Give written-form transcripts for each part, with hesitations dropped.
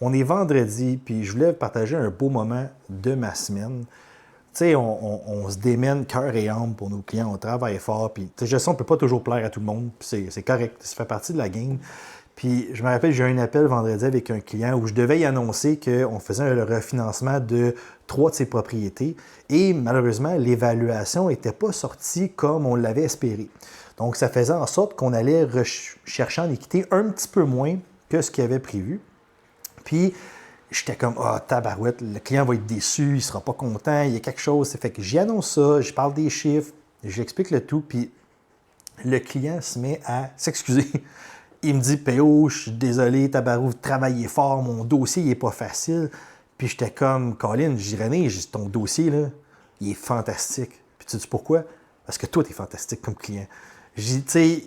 On est vendredi, puis je voulais partager un beau moment de ma semaine. Tu sais, on se démène cœur et âme pour nos clients, on travaille fort, puis je sais, on ne peut pas toujours plaire à tout le monde, puis c'est correct, ça fait partie de la game. Puis je me rappelle, j'ai eu un appel vendredi avec un client où je devais y annoncer qu'on faisait le refinancement de 3 de ses propriétés et malheureusement, l'évaluation n'était pas sortie comme on l'avait espéré. Donc, ça faisait en sorte qu'on allait chercher en équité un petit peu moins que ce qu'il avait prévu. Puis, j'étais comme, ah, tabarouette, le client va être déçu, il ne sera pas content, il y a quelque chose. Ça fait que j'y annonce ça, je parle des chiffres, j'explique le tout, puis le client se met à s'excuser. Il me dit, PO, je suis désolé, tabarou, vous travaillez fort, mon dossier n'est pas facile. Puis j'étais comme, Colin, j'ai dit, René, ton dossier, là, il est fantastique. Puis tu sais pourquoi? Parce que toi, tu es fantastique comme client. J'ai dit, tu sais,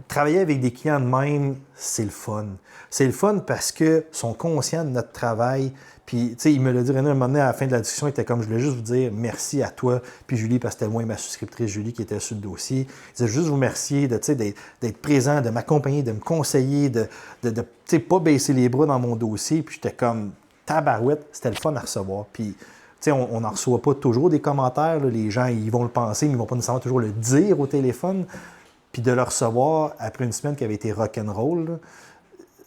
travailler avec des clients de même, c'est le fun. C'est le fun parce qu'ils sont conscients de notre travail. Puis, tu sais, il me l'a dit, René, un moment donné, à la fin de la discussion, il était comme, je voulais juste vous dire merci à toi, puis Julie, parce que c'était moi et ma souscriptrice Julie qui était sur le dossier. Il disait juste vous remercier d'être présent, de m'accompagner, de me conseiller, de pas baisser les bras dans mon dossier. Puis j'étais comme, tabarouette, c'était le fun à recevoir. Puis, tu sais, on n'en reçoit pas toujours des commentaires. Là. Les gens, ils vont le penser, mais ils ne vont pas nécessairement toujours le dire au téléphone. Puis de le recevoir après une semaine qui avait été rock'n'roll,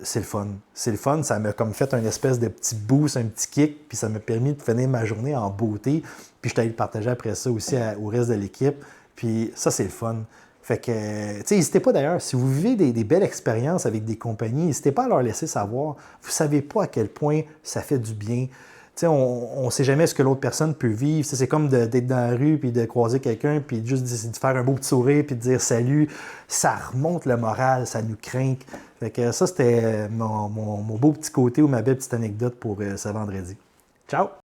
c'est le fun. C'est le fun. Ça m'a comme fait un espèce de petit boost, un petit kick, puis ça m'a permis de finir ma journée en beauté. Puis je suis allé le partager après ça aussi au reste de l'équipe. Puis ça, c'est le fun. Fait que, tu sais, n'hésitez pas d'ailleurs, si vous vivez des belles expériences avec des compagnies, n'hésitez pas à leur laisser savoir. Vous ne savez pas à quel point ça fait du bien. T'sais, on ne sait jamais ce que l'autre personne peut vivre. C'est comme d'être dans la rue puis de croiser quelqu'un puis juste de faire un beau petit sourire puis de dire salut. Ça remonte le moral, ça nous craint. Fait que ça, c'était mon beau petit côté ou ma belle petite anecdote pour ce vendredi. Ciao!